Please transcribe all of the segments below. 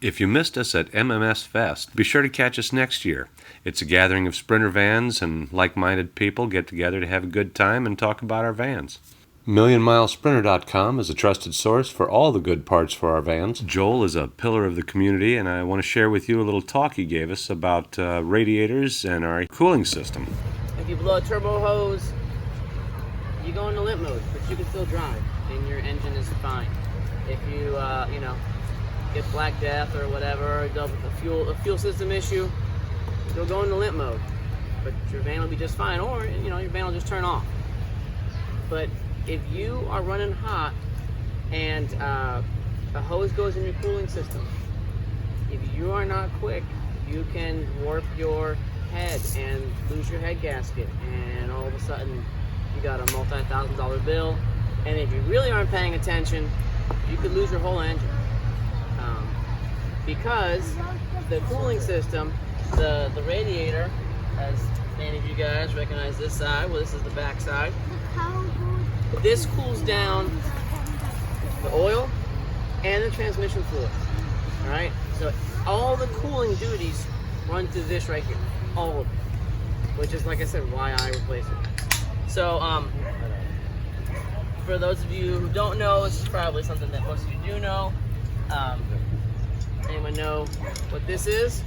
If you missed us at MMS Fest, be sure to catch us next year. It's a gathering of Sprinter vans and like-minded people get together to have a good time and talk about our vans. MillionMileSprinter.com is a trusted source for all the good parts for our vans. Joel is a pillar of the community, and I want to share with you a little talk he gave us about radiators and our cooling system. If you blow a turbo hose, you go into limp mode, but you can still drive, and your engine is fine. If you, get Black Death or whatever, or a fuel system issue, you'll go into limp mode, but your van will be just fine, or your van will just turn off. But if you are running hot and a hose goes in your cooling system, if you are not quick, you can warp your head and lose your head gasket, and all of a sudden you got a multi-$1,000 bill. And if you really aren't paying attention, you could lose your whole engine. Because the cooling system, the radiator, as many of you guys recognize this side, well, this is the back side. This cools down the oil and the transmission fluid. All right, so all the cooling duties run through this right here, all of it, which is, like I said, why I replace it. So, for those of you who don't know, this is probably something that most of you do know. Anyone know what this is?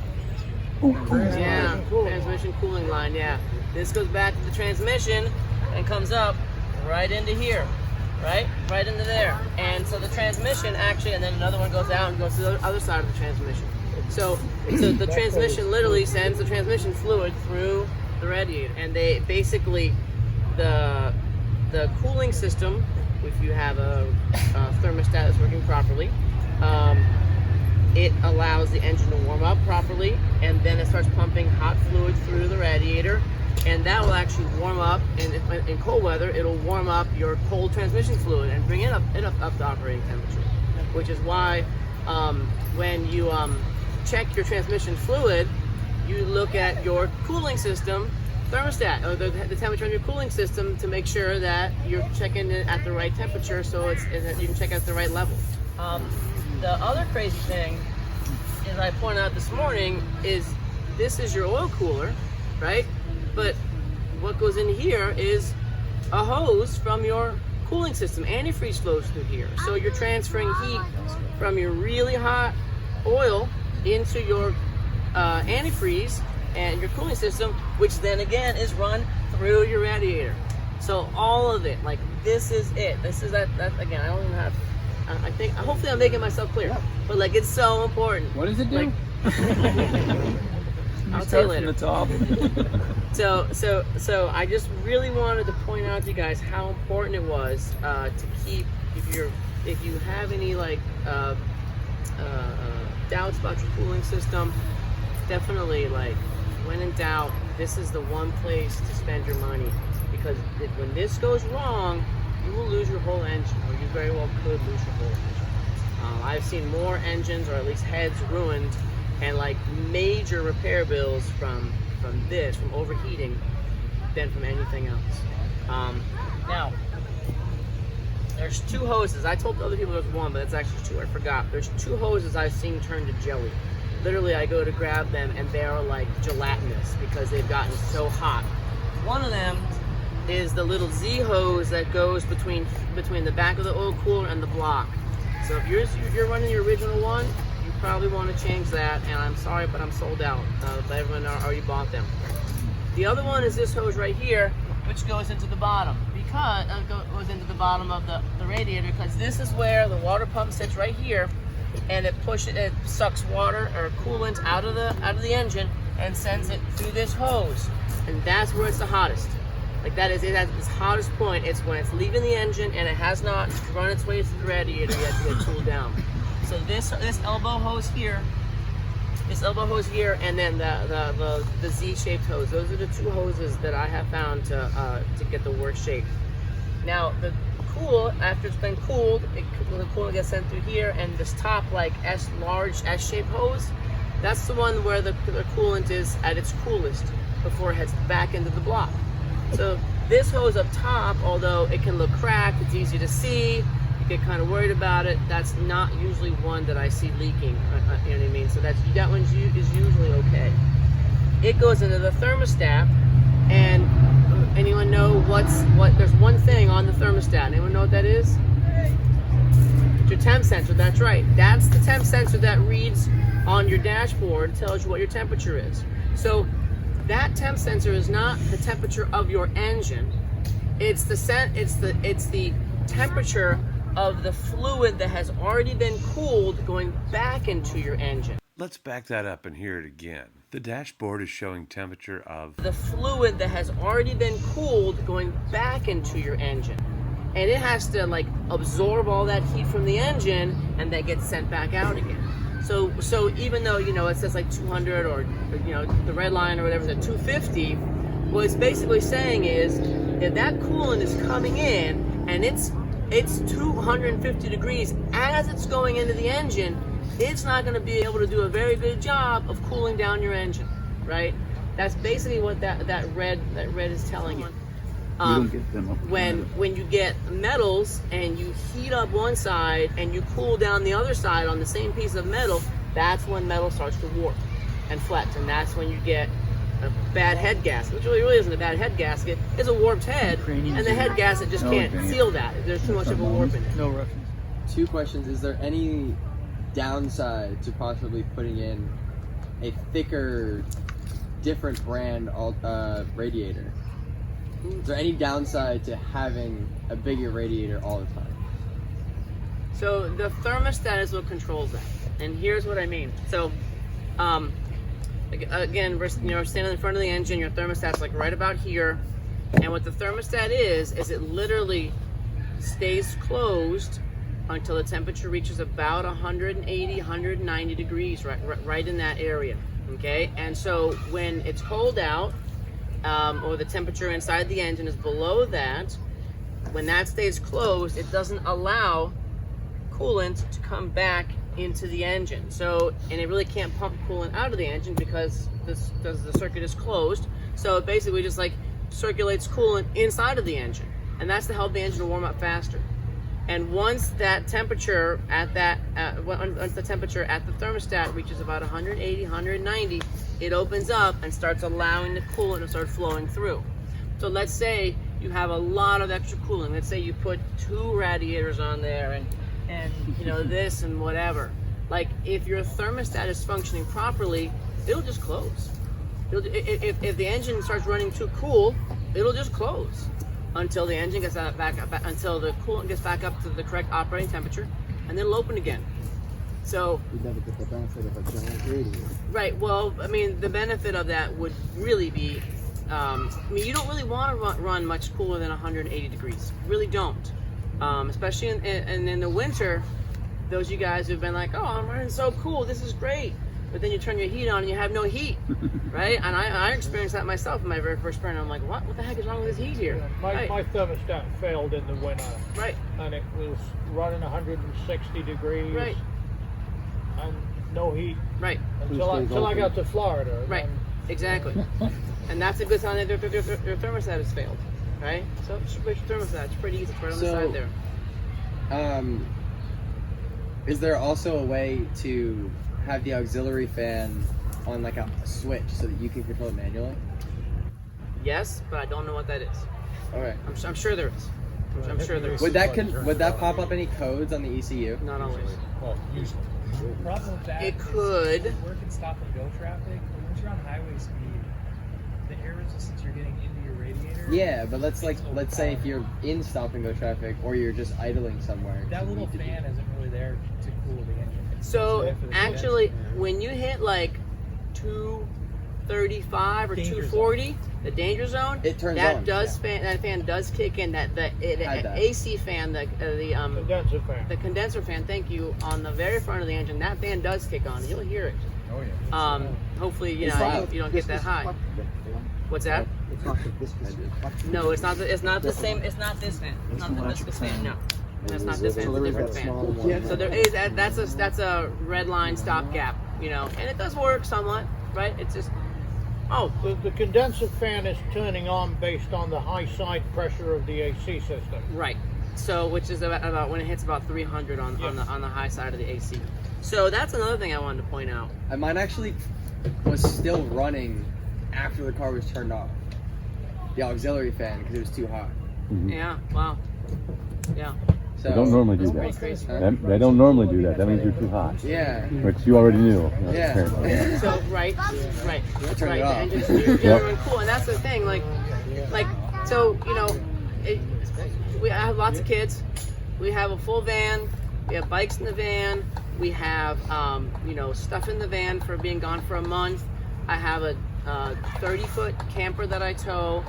Yeah, transmission cooling line, yeah. This goes back to the transmission and comes up right into here, right into there. And so the transmission actually, and then another one goes out and goes to the other side of the transmission. So the transmission literally sends the transmission fluid through the radiator. And they basically, the cooling system, if you have a thermostat that's working properly, it allows the engine to warm up properly, and then it starts pumping hot fluid through the radiator, and that will actually warm up, and in cold weather, it'll warm up your cold transmission fluid and bring it up to operating temperature, which is why when you check your transmission fluid, you look at your cooling system thermostat, or the temperature on your cooling system, to make sure that you're checking it at the right temperature, so you can check it at the right level. The other crazy thing, as I pointed out this morning, is this is your oil cooler, right? But what goes in here is a hose from your cooling system. Antifreeze flows through here. So you're transferring heat from your really hot oil into your antifreeze and your cooling system, which then again is run through your radiator. So all of it, like, this is it. This is that again, I don't even have, hopefully I'm making myself clear, but like, it's so important. What does it do? Like, I'll tell you later. From the top. So I just really wanted to point out to you guys how important it was to keep, if you have any doubts about your cooling system, definitely, like, when in doubt, this is the one place to spend your money, because when this goes wrong, you will lose your whole engine, or you very well could lose your whole engine. I've seen more engines, or at least heads, ruined, and like major repair bills from overheating, than from anything else. Now, there's two hoses. I told other people there's one, but it's actually two. I forgot. There's two hoses I've seen turn to jelly. Literally, I go to grab them, and they're like gelatinous because they've gotten so hot. One of them is the little Z hose that goes between the back of the oil cooler and the block. So if you're running your original one, you probably want to change that, and I'm sorry, but I'm sold out. But everyone already bought them. The other one is this hose right here, which goes into the bottom, because goes into the bottom of the radiator, because this is where the water pump sits right here, and it sucks water or coolant out of the engine and sends it through this hose, and that's where it's the hottest. Like, that is it at its hottest point. It's when it's leaving the engine and it has not run its way through the radiator yet to get cooled down. So this elbow hose here, and then the Z-shaped hose. Those are the two hoses that I have found to get the worst shape. Now the cool, after it's been cooled, the coolant gets sent through here, and this top like large S-shaped hose, that's the one where the coolant is at its coolest before it heads back into the block. So this hose up top, although it can look cracked, it's easy to see, you get kind of worried about it. That's not usually one that I see leaking. You know what I mean? So that one is usually okay. It goes into the thermostat, and anyone know what? There's one thing on the thermostat. Anyone know what that is? It's your temp sensor. That's right. That's the temp sensor that reads on your dashboard, tells you what your temperature is. So that temp sensor is not the temperature of your engine. It's the temperature of the fluid that has already been cooled going back into your engine. Let's back that up and hear it again. The dashboard is showing temperature of the fluid that has already been cooled going back into your engine. And it has to like absorb all that heat from the engine, and that gets sent back out again. So even though, it says like 200 or the red line or whatever is at 250, what it's basically saying is that coolant is coming in and it's 250 degrees as it's going into the engine. It's not going to be able to do a very good job of cooling down your engine, right? That's basically what that red is telling you. When you get metals and you heat up one side and you cool down the other side on the same piece of metal, that's when metal starts to warp and flex, and that's when you get a bad head gasket, which really isn't a bad head gasket. It's a warped head, and the head gasket just can't seal that. There's too much of a warp in it. No reference. 2 questions. Is there any downside to possibly putting in a thicker, different brand radiator? Is there any downside to having a bigger radiator all the time? So the thermostat is what controls that, and here's what I mean. So, again, we're standing in front of the engine. Your thermostat's like right about here, and what the thermostat is it literally stays closed until the temperature reaches about 180, 190 degrees, right in that area. Okay, and so when it's cold out, or the temperature inside the engine is below that, when that stays closed, it doesn't allow coolant to come back into the engine. So, and it really can't pump coolant out of the engine because the circuit is closed. So it basically just like circulates coolant inside of the engine, and that's to help the engine to warm up faster. And once that temperature once the temperature at the thermostat reaches about 180, 190, it opens up and starts allowing the coolant to start flowing through. So let's say you have a lot of extra cooling. Let's say you put 2 radiators on there and this and whatever. Like, if your thermostat is functioning properly, it'll just close. If the engine starts running too cool, it'll just close until the engine gets until the coolant gets back up to the correct operating temperature, and then it'll open again. So you never get the benefit of a giant radiator. Right. Well, I mean, the benefit of that would really be, you don't really want to run much cooler than 180 degrees. You really don't. Especially in the winter, those of you guys who've been like, oh, I'm running so cool, this is great. But then you turn your heat on and you have no heat, right? And I experienced that myself in my very first sprint. I'm like, what the heck is wrong with this heat here? My thermostat failed in the winter. Right. And it was running 160 degrees. Right. And no heat. Right. Until I got to Florida. Right. Exactly. And that's a good sign that your thermostat has failed, right? So switch your thermostat. It's pretty easy. It's right on the side there. Is there also a way to have the auxiliary fan on like a switch so that you can control it manually? Yes, but I don't know what that is. All right. I'm sure there is. I'm sure there is. Would that pop up any codes on the ECU? Not always. Well, usually. The problem with that It is could. work and stop and go traffic. Once you're on highway speed, the air resistance you're getting into your radiator. Yeah, but let's say if you're in stop and go traffic or you're just idling somewhere. That little fan isn't really there to cool the engine. So actually, when you hit like 235 or 240, the danger zone, it turns that on. That fan does kick in. That AC fan, Condenser fan. the condenser fan. Thank you. On the very front of the engine, that fan does kick on. You'll hear it. Oh yeah. Hopefully, you loud. don't get that high. What's that? It's not the viscous. No, it's not. It's not the same. It's not this fan. It's not the viscous fan. No, that's not this fan. It's a different fan. So there is that's a red line stopgap. And it does work somewhat, right? It's just The condenser fan is turning on based on the high side pressure of the AC system. right. So which is about when it hits about 300 on the high side of the AC. So that's another thing I wanted to point out. And mine actually was still running after the car was turned off. The auxiliary fan, because it was too hot. Yeah. Wow. Yeah. So They don't normally do pretty that. crazy. They don't normally do that. That means you're too hot. Yeah. Which you already knew. Yeah. So right. Turn it off. And just you're doing cool, and that's the thing. Like so you know, I have lots of kids. We have a full van. We have bikes in the van. We have you know, stuff in the van for being gone for a month. I have a 30-foot camper that I tow.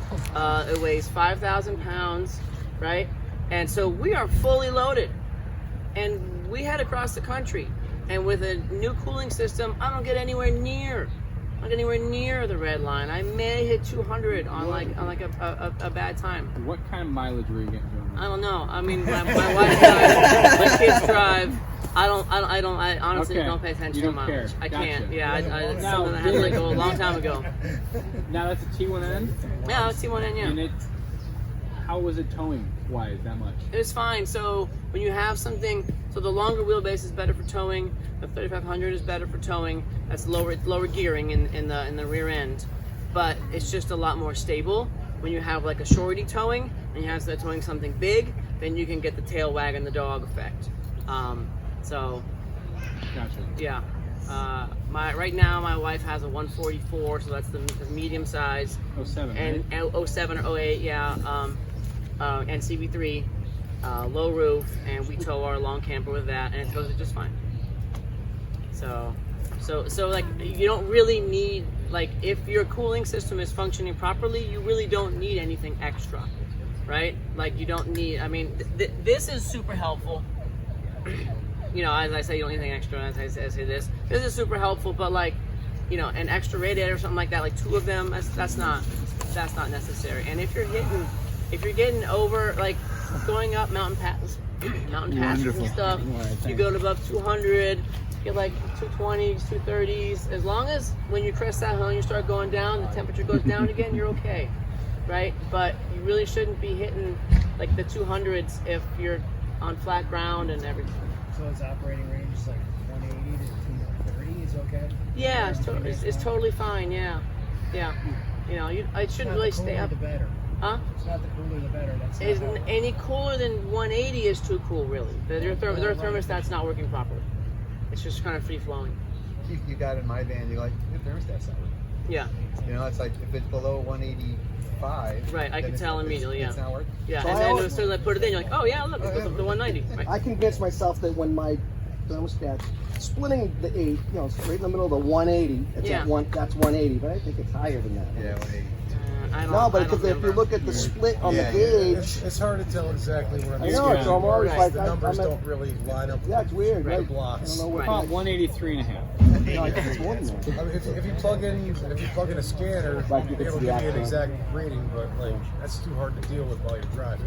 It weighs 5,000 pounds, right? And so we are fully loaded, and we head across the country. And with a new cooling system, I don't get anywhere near the red line. I may hit 200 on a bad time. What kind of mileage were you getting going? I don't know. I mean, my wife drives, my kids drive. I honestly Okay. don't pay attention You to don't mileage. care. I Gotcha. can't. Yeah, it's Now, something I had to let go a long time ago. Now that's a T1N? Yeah, let's see one in, And yeah. how was it towing wise that much? It was fine. So when you have something, so the longer wheelbase is better for towing. The 3500 is better for towing. That's lower gearing in the rear end, but it's just a lot more stable. When you have like a shorty towing and you have to towing something big, then you can get the tail wagging the dog effect. So Gotcha. yeah. Right now my wife has a 144, so that's the medium size. 07, And right? 07 or 08, yeah. And CB3, low roof, and we tow our long camper with that, and it goes just fine. So like, you don't really need, like, if your cooling system is functioning properly, you really don't need anything extra, right? Like, you don't need, I mean, this is super helpful. You know, as I say, you don't need anything extra, as I say this is super helpful, but like, you know, an extra radiator or something like that, like 2 of them, that's not necessary. And if you're getting over, like, going up mountain passes and stuff, you go to above 200, get like 220s, 230s. As long as when you crest that hill and you start going down, the temperature goes down again, you're okay, right? But you really shouldn't be hitting like the 200s if you're on flat ground and everything. So its operating range is like 180 to 230 is okay? Yeah, it's totally fine. Yeah. You know, it shouldn't really stay up. The better. Huh? It's not the cooler the better. That's not Isn't any cooler than 180 is too cool, really. Their thermostat's not working properly. It's just kind of free flowing. You got in my van, you're like, the thermostat's not working. Yeah. You know, it's like if it's below 185. Right, I then can tell immediately. It's Yeah. not working. Yeah, So and I then always- as soon as I put it in, you're like, oh yeah, look, it goes up to 190. Right. I convinced myself that when my thermostat splitting the 8, you know, it's right in the middle of the 180, it's Yeah. at one, that's 180, but I think it's higher than that. Yeah, 180. I don't, No, but I don't because if you remember. look at the split on Yeah, the yeah. gauge, It's hard to tell exactly where I know, so I'm always Right. like, the numbers don't really line up. yeah, it's weird, Right. right? Blocks. I don't know Right. About 183 and a half. No, I think it's more than that. I mean, if you plug in a scanner, Like if it's it'll the give you an actual- exact reading, but like that's too hard to deal with while you're driving.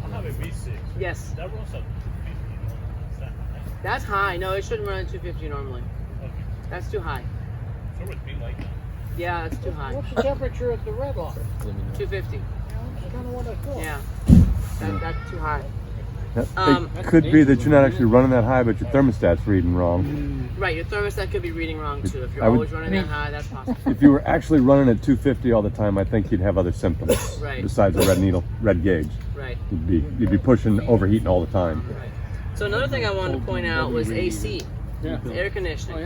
I have a V6. Yes, That runs up 250. Is that high? that's high. No, it shouldn't run at 250 normally. Okay. That's too high. So it would be like that. Yeah, that's too high. What's the temperature at the red line? 250. That's kind of what I thought. Yeah, that's too high. It could be that you're not actually running that high, but your thermostat's reading wrong. Right, your thermostat could be reading wrong too. If you're I would- always running that high, that's possible. If you were actually running at 250 all the time, I think you'd have other symptoms Right. besides the red gauge. Right. You'd be pushing, overheating all the time. So another thing I wanted to point out was AC, Yeah. air conditioning. Oh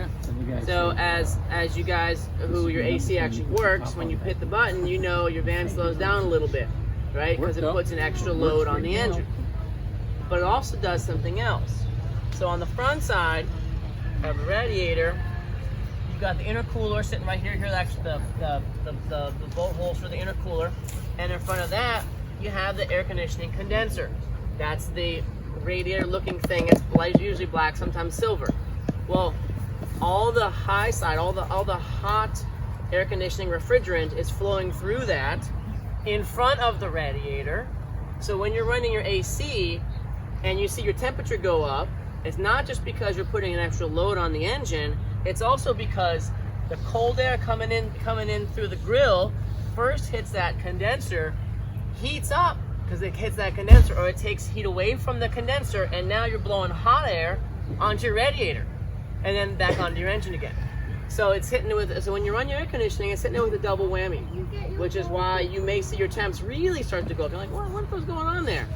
yeah. So as you guys who your AC actually works, when you hit the button, you know your van slows down a little bit, right? Because it Worked out. puts an extra load on the engine. But it also does something else. So on the front side of the radiator, you've got the intercooler sitting right here. Here's actually the bolt holes for the intercooler, and in front of that you have the air conditioning condenser. That's the radiator-looking thing. It's usually black, sometimes silver. Well, all the high side, all the hot air conditioning refrigerant is flowing through that in front of the radiator. So when you're running your AC and you see your temperature go up, it's not just because you're putting an extra load on the engine, it's also because the cold air coming in through the grill first hits that condenser, heats up because it hits that condenser, or it takes heat away from the condenser, and now you're blowing hot air onto your radiator, and then back onto your engine again. So it's hitting it with, so when you run your air conditioning, it's hitting it with a double whammy, which is why you may see your temps really start to go up. You're like, what was going on there?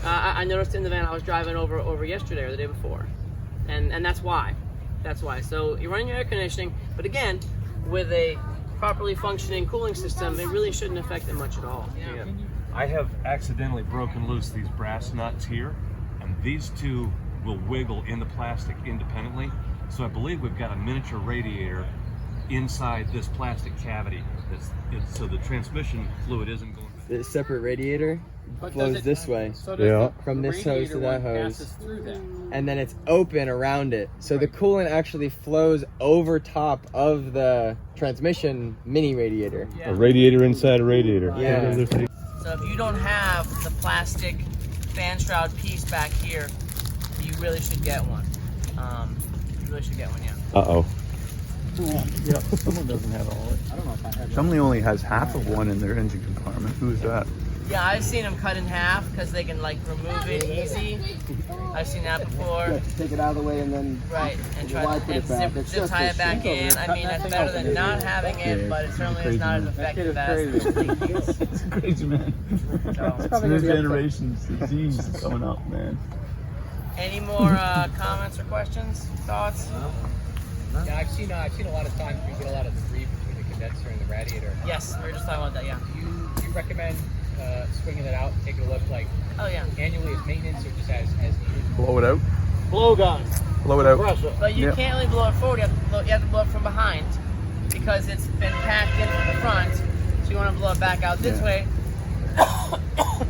I noticed in the van I was driving over yesterday or the day before, and that's why. That's why. So you're running your air conditioning, but again, with a properly functioning cooling system, it really shouldn't affect it much at all. Yeah. I have accidentally broken loose these brass nuts here, and these two will wiggle in the plastic independently. So I believe we've got a miniature radiator inside this plastic cavity. So the transmission fluid isn't going. The separate radiator But flows does it- this way. So does Yeah. From the this hose to radiator that one hose. passes through that. And then it's open around it. So the coolant actually flows over top of the transmission mini radiator. A radiator inside a radiator. Yeah. So if you don't have the plastic fan shroud piece back here, you really should get one. You really should get one, yeah. Uh-oh. Yeah, someone doesn't have all it. I don't know if I have Somebody only has half of one in their engine compartment. Who's that? Yeah, I've seen them cut in half because they can like remove it easy. I've seen that before. Take it out of the way and then Right, and Why try put to it back? It's zip just tie a it back sheet. in. I mean, that's better than not having it, but it certainly is not as effective as the complete piece. It's crazy, man. So, New generations, the genes coming up, man. any more comments or questions, thoughts? Yeah, I've seen a lot of times we get a lot of debris between the condenser and the radiator. Yes, we were just talking about that, yeah. Do you recommend swinging it out, taking a look like Oh, yeah. annually as maintenance or just as needed? Blow it out. Blow gun. Blow it out. Compressor. But you Yep. can't really blow it forward, you have to blow it from behind because it's been packed in from the front. So you want to blow it back out this way.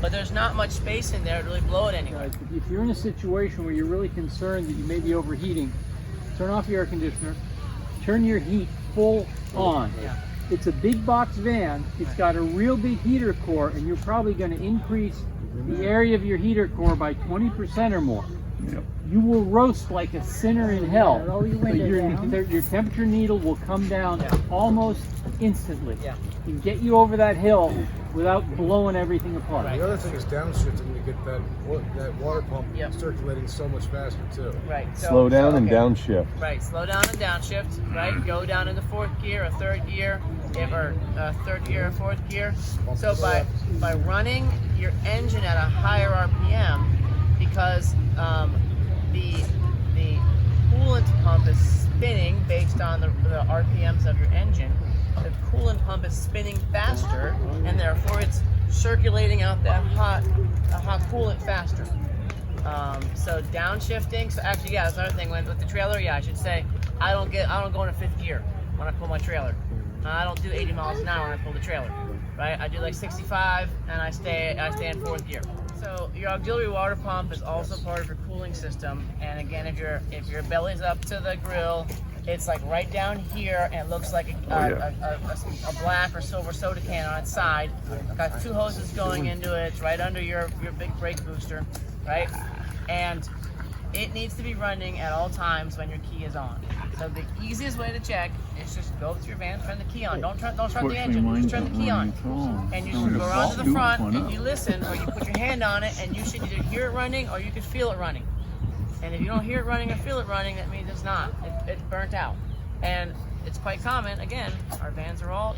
But there's not much space in there to really blow it anyway. Guys, if you're in a situation where you're really concerned that you may be overheating, turn off your air conditioner, turn your heat full on. Yeah. It's a big box van, it's got a real big heater core, and you're probably going to increase the area of your heater core by 20% or more. Yep. You will roast like a sinner in hell. But your temperature needle will come down almost instantly Yeah. and get you over that hill without blowing everything apart. The other thing is downshifting to get that water pump Yep. circulating so much faster too. Right. So, Slow down and okay. downshift. Right, slow down and downshift, right? Go down into fourth gear, a third gear, or third gear, or fourth gear. So by running your engine at a higher RPM, because the coolant pump is spinning based on the RPMs of your engine, the coolant pump is spinning faster, and therefore it's circulating out that hot coolant faster. So downshifting. So actually, yeah, that's another thing. With the trailer, yeah, I should say I don't go into fifth gear when I pull my trailer. I don't do 80 miles an hour when I pull the trailer, right? I do like 65, and I stay in fourth gear. So your auxiliary water pump is also part of your cooling system. And again, if your belly's up to the grill, it's like right down here, and it looks like a black or silver soda can on its side. It's got two hoses going into it. It's right under your big brake booster, right? And it needs to be running at all times when your key is on. So the easiest way to check is just go through your van, turn the key on. Don't start the engine, just turn the key on. And you should go around to the front and you listen, or you put your hand on it, and you should either hear it running or you can feel it running. And if you don't hear it running or feel it running, that means it's not. It's burnt out. And it's quite common, again, our vans are all,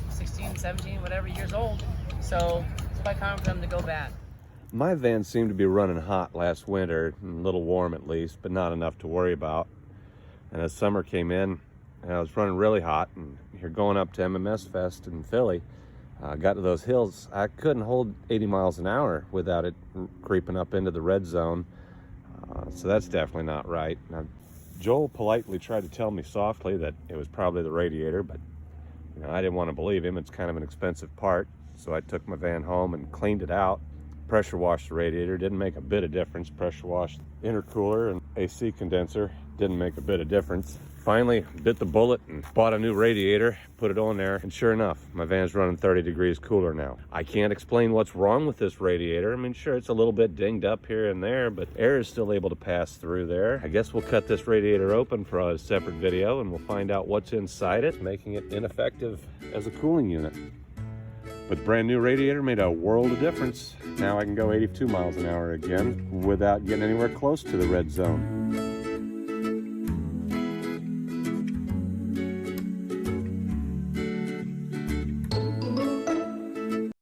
16, 17, whatever years old. So it's quite common for them to go bad. My van seemed to be running hot last winter, a little warm at least, but not enough to worry about. And as summer came in, and I was running really hot, and you're going up to MMS Fest in Philly, got to those hills, I couldn't hold 80 miles an hour without it creeping up into the red zone. So that's definitely not right. Now, Joel politely tried to tell me softly that it was probably the radiator, but I didn't want to believe him. It's kind of an expensive part. So I took my van home and cleaned it out. Pressure washed the radiator, didn't make a bit of difference. Pressure washed intercooler and AC condenser, didn't make a bit of difference. Finally bit the bullet and bought a new radiator, put it on there, and sure enough, my van's running 30 degrees cooler now. I can't explain what's wrong with this radiator. I mean, sure, it's a little bit dinged up here and there, but air is still able to pass through there. I guess we'll cut this radiator open for a separate video, and we'll find out what's inside it, making it ineffective as a cooling unit. But the brand new radiator made a world of difference. Now I can go 82 miles an hour again without getting anywhere close to the red zone.